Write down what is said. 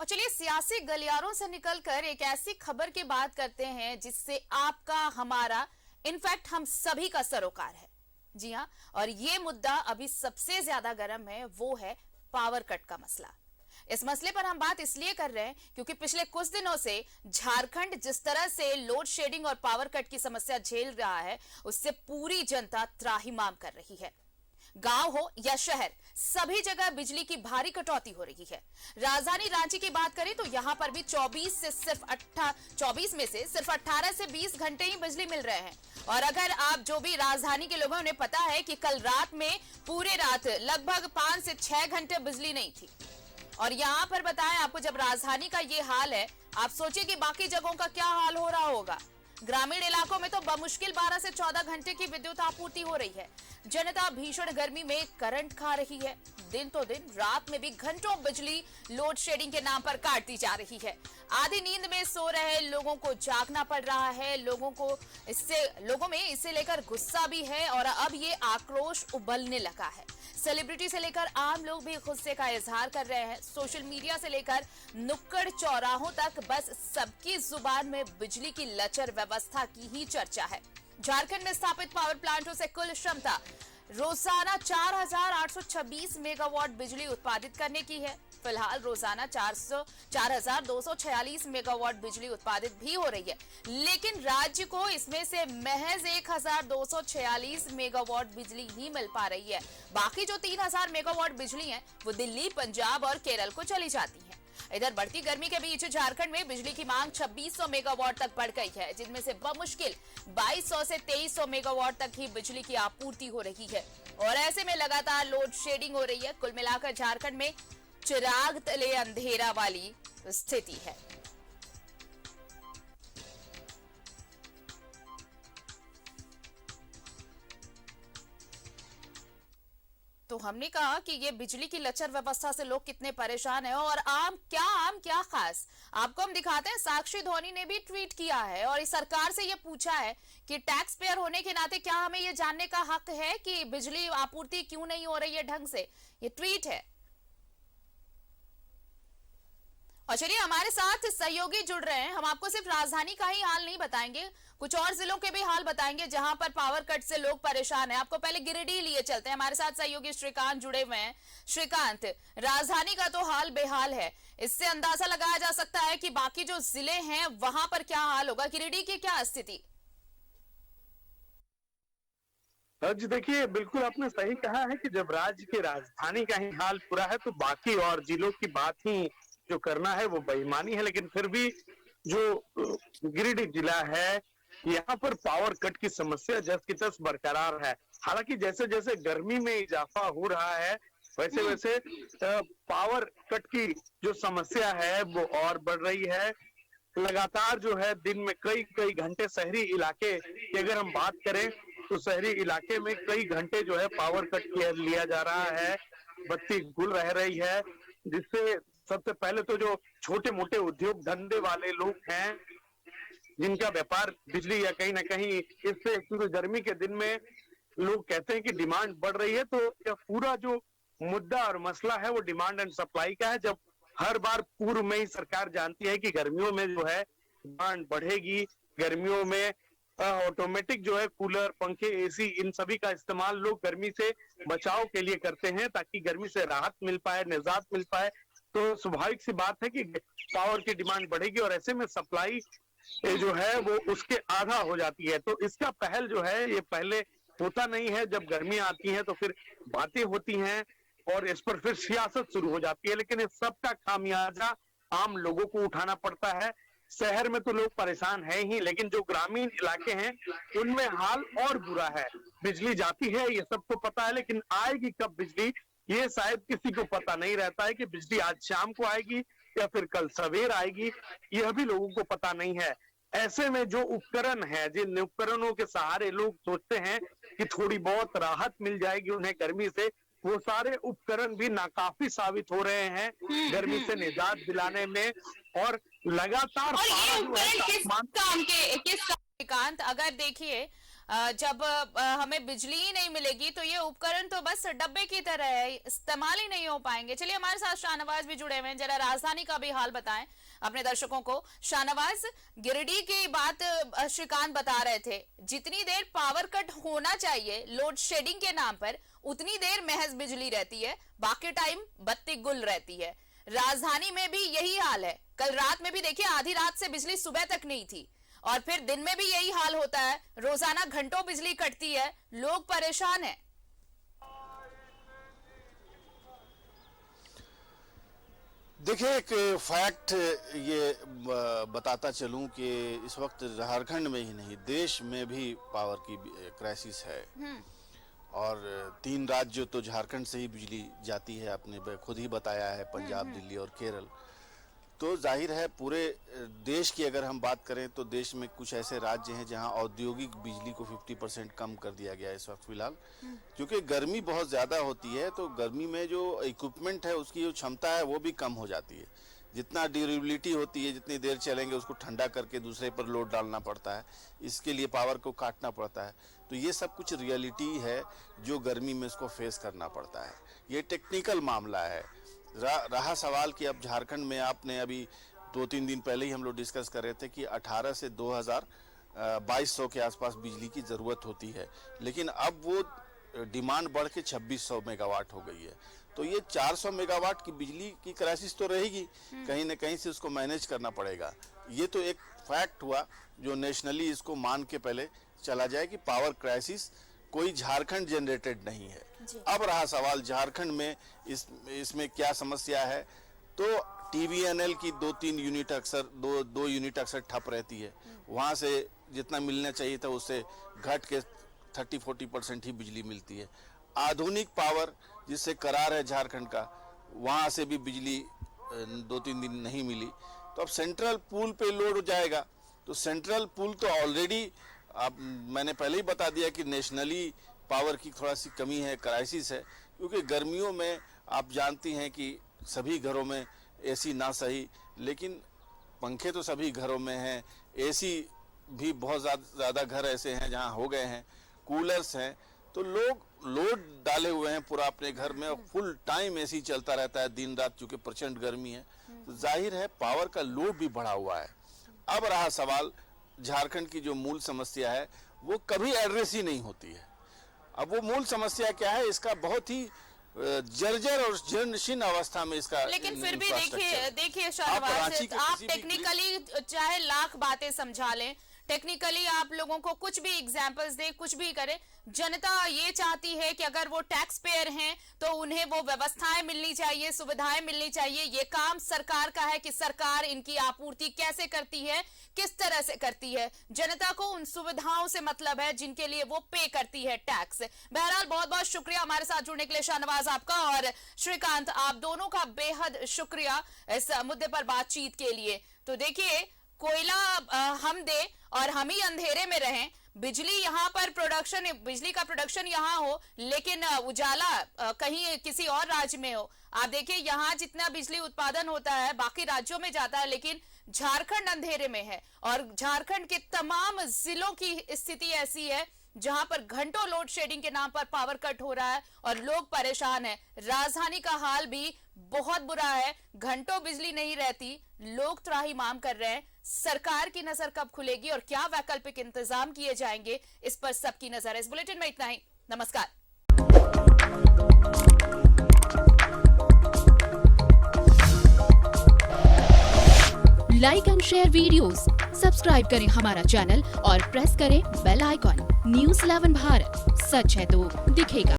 और चलिए सियासी गलियारों से निकलकर एक ऐसी खबर की बात करते हैं जिससे आपका, हमारा, इनफैक्ट हम सभी का सरोकार है। जी हाँ, और ये मुद्दा अभी सबसे ज्यादा गर्म है, वो है पावर कट का मसला। इस मसले पर हम बात इसलिए कर रहे हैं क्योंकि पिछले कुछ दिनों से झारखंड जिस तरह से लोड शेडिंग और पावर कट की समस्या झेल रहा है, उससे पूरी जनता त्राहिमाम कर रही है। गांव हो या शहर, सभी जगह बिजली की भारी कटौती हो रही है। राजधानी रांची की बात करें तो यहां पर भी 24 में से सिर्फ 18 से 20 घंटे ही बिजली मिल रहे हैं। और अगर आप, जो भी राजधानी के लोगों ने पता है कि कल रात में पूरे रात लगभग 5 से 6 घंटे बिजली नहीं थी। और यहाँ पर बताएं आपको, जब राजधानी का ये हाल है, आप सोचिए कि बाकी जगहों का क्या हाल हो रहा होगा। ग्रामीण इलाकों में तो बमुश्किल 12 से 14 घंटे की विद्युत आपूर्ति हो रही है। जनता भीषण गर्मी में करंट खा रही है। दिन तो दिन, रात में भी घंटों बिजली लोड शेडिंग के नाम पर काट दी जा रही है। आधी नींद में सो रहे लोगों को जागना पड़ रहा है। लोगों में इसे लेकर गुस्सा भी है और अब ये आक्रोश उबलने लगा है। सेलिब्रिटी से लेकर आम लोग भी गुस्से का इजहार कर रहे हैं। सोशल मीडिया से लेकर नुक्कड़ चौराहों तक बस सबकी जुबान में बिजली की लचर व्यवस्था की ही चर्चा है। झारखंड में स्थापित पावर प्लांटों से कुल क्षमता रोजाना 4,826 मेगावाट बिजली उत्पादित करने की है। फिलहाल रोजाना 4,246 मेगावाट बिजली उत्पादित भी हो रही है, लेकिन राज्य को इसमें से महज 1,246 मेगावाट बिजली ही मिल पा रही है। बाकी जो 3,000 मेगावाट बिजली है वो दिल्ली, पंजाब और केरल को चली जाती है। इधर बढ़ती गर्मी के बीच झारखंड में बिजली की मांग 2600 मेगावाट तक बढ़ गई है, जिनमें से बमुश्किल 2200 से 2300 मेगावाट तक ही बिजली की आपूर्ति हो रही है। और ऐसे में लगातार लोड शेडिंग हो रही है। कुल मिलाकर झारखंड में चिराग तले अंधेरा वाली स्थिति है। तो हमने कहा कि ये बिजली की लचर व्यवस्था से लोग कितने परेशान हैं और आम क्या खास, आपको हम दिखाते हैं। साक्षी धोनी ने भी ट्वीट किया है और इस सरकार से ये पूछा है कि टैक्स पेयर होने के नाते क्या हमें ये जानने का हक है कि बिजली आपूर्ति क्यों नहीं हो रही है ढंग से। ये ट्वीट है। और चलिए, हमारे साथ सहयोगी जुड़ रहे हैं। हम आपको सिर्फ राजधानी का ही हाल नहीं बताएंगे, कुछ और जिलों के भी हाल बताएंगे जहां पर पावर कट से लोग परेशान हैं। आपको पहले गिरिडीह लिए चलते हैं। हमारे साथ सहयोगी श्रीकांत जुड़े हुए हैं। श्रीकांत, राजधानी का तो हाल बेहाल है, इससे अंदाजा लगाया जा सकता है कि बाकी जो जिले हैं वहां पर क्या हाल होगा। गिरिडीह की क्या स्थिति? जी देखिए, बिल्कुल आपने सही कहा है कि जब राज्य की राजधानी का ही हाल पूरा है तो बाकी और जिलों की बात ही जो करना है वो बेईमानी है। लेकिन फिर भी जो गिरिडीह जिला है, यहाँ पर पावर कट की समस्या जस की तस बरकरार है। हालांकि जैसे जैसे गर्मी में इजाफा हो रहा है, वैसे वैसे पावर कट की जो समस्या है वो और बढ़ रही है। लगातार जो है दिन में कई कई घंटे, शहरी इलाके की अगर हम बात करें तो शहरी इलाके में कई घंटे जो है पावर कट लिया जा रहा है। बत्ती गुल रह रही है, जिससे सबसे पहले तो जो छोटे मोटे उद्योग धंधे वाले लोग हैं, जिनका व्यापार बिजली या कहीं ना कहीं इससे, क्योंकि गर्मी के दिन में लोग कहते हैं कि डिमांड बढ़ रही है, तो यह पूरा जो मुद्दा और मसला है वो डिमांड एंड सप्लाई का है। जब हर बार पूर्व में ही सरकार जानती है कि गर्मियों में जो है डिमांड बढ़ेगी, गर्मियों में ऑटोमेटिक जो है कूलर, पंखे, एसी, इन सभी का इस्तेमाल लोग गर्मी से बचाव के लिए करते हैं ताकि गर्मी से राहत मिल पाए, निजात मिल पाए। तो स्वाभाविक सी बात है कि पावर की डिमांड बढ़ेगी और ऐसे में सप्लाई जो है वो उसके आधा हो जाती है। तो इसका पहल जो है ये पहले होता नहीं है। जब गर्मी आती है तो फिर बातें होती हैं और इस पर फिर सियासत शुरू हो जाती है। लेकिन इस सब का खामियाजा आम लोगों को उठाना पड़ता है। शहर में तो लोग परेशान है ही, लेकिन जो ग्रामीण इलाके हैं उनमें हाल और बुरा है। बिजली जाती है ये सबको पता है, लेकिन आएगी कब बिजली ये शायद किसी को पता नहीं रहता है कि बिजली आज शाम को आएगी या फिर कल सवेर आएगी, यह भी लोगों को पता नहीं है। ऐसे में जो उपकरण है, जिन उपकरणों के सहारे लोग सोचते हैं कि थोड़ी बहुत राहत मिल जाएगी उन्हें गर्मी से, वो सारे उपकरण भी नाकाफी साबित हो रहे हैं गर्मी से निजात दिलाने में। और लगातार और ये उपकरण किस काम के, किस श्रीकांत, अगर देखिए जब हमें बिजली ही नहीं मिलेगी तो ये उपकरण तो बस डब्बे की तरह है, इस्तेमाल ही नहीं हो पाएंगे। चलिए हमारे साथ शाहनवाज भी जुड़े हुए हैं, जरा राजधानी का भी हाल बताएं अपने दर्शकों को। शाहनवाज, गिरिडीह की बात श्रीकांत बता रहे थे, जितनी देर पावर कट होना चाहिए लोड शेडिंग के नाम पर उतनी देर महज बिजली रहती है, बाकी टाइम बत्ती गुल रहती है। राजधानी में भी यही हाल है। कल रात में भी देखिए आधी रात से बिजली सुबह तक नहीं थी, और फिर दिन में भी यही हाल होता है, रोजाना घंटों बिजली कटती है, लोग परेशान हैं। देखिए, एक फैक्ट ये बताता चलूं कि इस वक्त झारखंड में ही नहीं देश में भी पावर की क्राइसिस है। और 3 राज्य तो झारखंड से ही बिजली जाती है, आपने खुद ही बताया है, पंजाब, दिल्ली और केरल। तो जाहिर है पूरे देश की अगर हम बात करें तो देश में कुछ ऐसे राज्य हैं जहां औद्योगिक बिजली को 50% कम कर दिया गया है इस वक्त फिलहाल, क्योंकि गर्मी बहुत ज़्यादा होती है। तो गर्मी में जो इक्विपमेंट है उसकी जो क्षमता है वो भी कम हो जाती है। जितना ड्यूरेबिलिटी होती है, जितनी देर चलेंगे उसको ठंडा करके दूसरे पर लोड डालना पड़ता है, इसके लिए पावर को काटना पड़ता है। तो ये सब कुछ रियलिटी है जो गर्मी में इसको फेस करना पड़ता है। ये टेक्निकल मामला है। रहा सवाल कि अब झारखंड में, आपने अभी 2-3 दिन पहले ही हम लोग डिस्कस कर रहे थे कि 18 से 2200 के आसपास बिजली की ज़रूरत होती है, लेकिन अब वो डिमांड बढ़ के 2600 मेगावाट हो गई है। तो ये 400 मेगावाट की बिजली की क्राइसिस तो रहेगी, कहीं ना कहीं से उसको मैनेज करना पड़ेगा। ये तो एक फैक्ट हुआ जो नेशनली इसको मान के पहले चला जाए कि पावर क्राइसिस कोई झारखंड जनरेटेड नहीं है। अब रहा सवाल झारखंड में इसमें क्या समस्या है, तो TVNL की 2-3 यूनिट अक्सर दो यूनिट अक्सर ठप रहती है। वहाँ से जितना मिलना चाहिए था उससे घट के 30-40% ही बिजली मिलती है। आधुनिक पावर जिससे करार है झारखंड का, वहाँ से भी बिजली 2-3 दिन नहीं मिली। तो अब सेंट्रल पूल पे लोड हो जाएगा। तो सेंट्रल पूल तो ऑलरेडी, अब मैंने पहले ही बता दिया कि नेशनली पावर की थोड़ा सी कमी है, क्राइसिस है, क्योंकि गर्मियों में आप जानती हैं कि सभी घरों में AC ना सही, लेकिन पंखे तो सभी घरों में हैं, AC भी बहुत ज़्यादा घर ऐसे हैं जहां हो गए हैं, कूलर्स हैं। तो लोग लोड डाले हुए हैं पूरा अपने घर में, और फुल टाइम AC चलता रहता है दिन रात, चूँकि प्रचंड गर्मी है। तो जाहिर है पावर का लोड भी बढ़ा हुआ है। अब रहा सवाल झारखंड की जो मूल समस्या है वो कभी एड्रेस ही नहीं होती है। अब वो मूल समस्या क्या है, इसका बहुत ही जर्जर और जीर्णशीर्ण अवस्था में इसका, लेकिन फिर भी देखिए शाहनवाज, आप टेक्निकली चाहे लाख बातें समझा लें, टेक्निकली आप लोगों को कुछ भी एग्जाम्पल्स दे, कुछ भी करें, जनता ये चाहती है कि अगर वो टैक्स पेयर हैं तो उन्हें वो व्यवस्थाएं मिलनी चाहिए, सुविधाएं मिलनी चाहिए। ये काम सरकार का है कि सरकार इनकी आपूर्ति कैसे करती है, किस तरह से करती है। जनता को उन सुविधाओं से मतलब है जिनके लिए वो पे करती है टैक्स। बहरहाल बहुत बहुत शुक्रिया हमारे साथ जुड़ने के लिए शाहनवाज आपका, और श्रीकांत आप दोनों का बेहद शुक्रिया इस मुद्दे पर बातचीत के लिए। तो देखिए, कोयला हम दे और हम ही अंधेरे में रहें, बिजली यहाँ पर प्रोडक्शन, बिजली का प्रोडक्शन यहाँ हो, लेकिन उजाला कहीं किसी और राज्य में हो। आप देखिए यहाँ जितना बिजली उत्पादन होता है बाकी राज्यों में जाता है, लेकिन झारखंड अंधेरे में है। और झारखंड के तमाम जिलों की स्थिति ऐसी है जहां पर घंटों लोड शेडिंग के नाम पर पावर कट हो रहा है और लोग परेशान हैं। राजधानी का हाल भी बहुत बुरा है, घंटों बिजली नहीं रहती, लोग त्राहिमाम कर रहे हैं। सरकार की नजर कब खुलेगी और क्या वैकल्पिक इंतजाम किए जाएंगे, इस पर सबकी नजर है। इस बुलेटिन में इतना ही। नमस्कार। Like and share videos, subscribe करें हमारा चैनल और प्रेस करें बेल आइकॉन। News 11 भारत, सच है तो दिखेगा।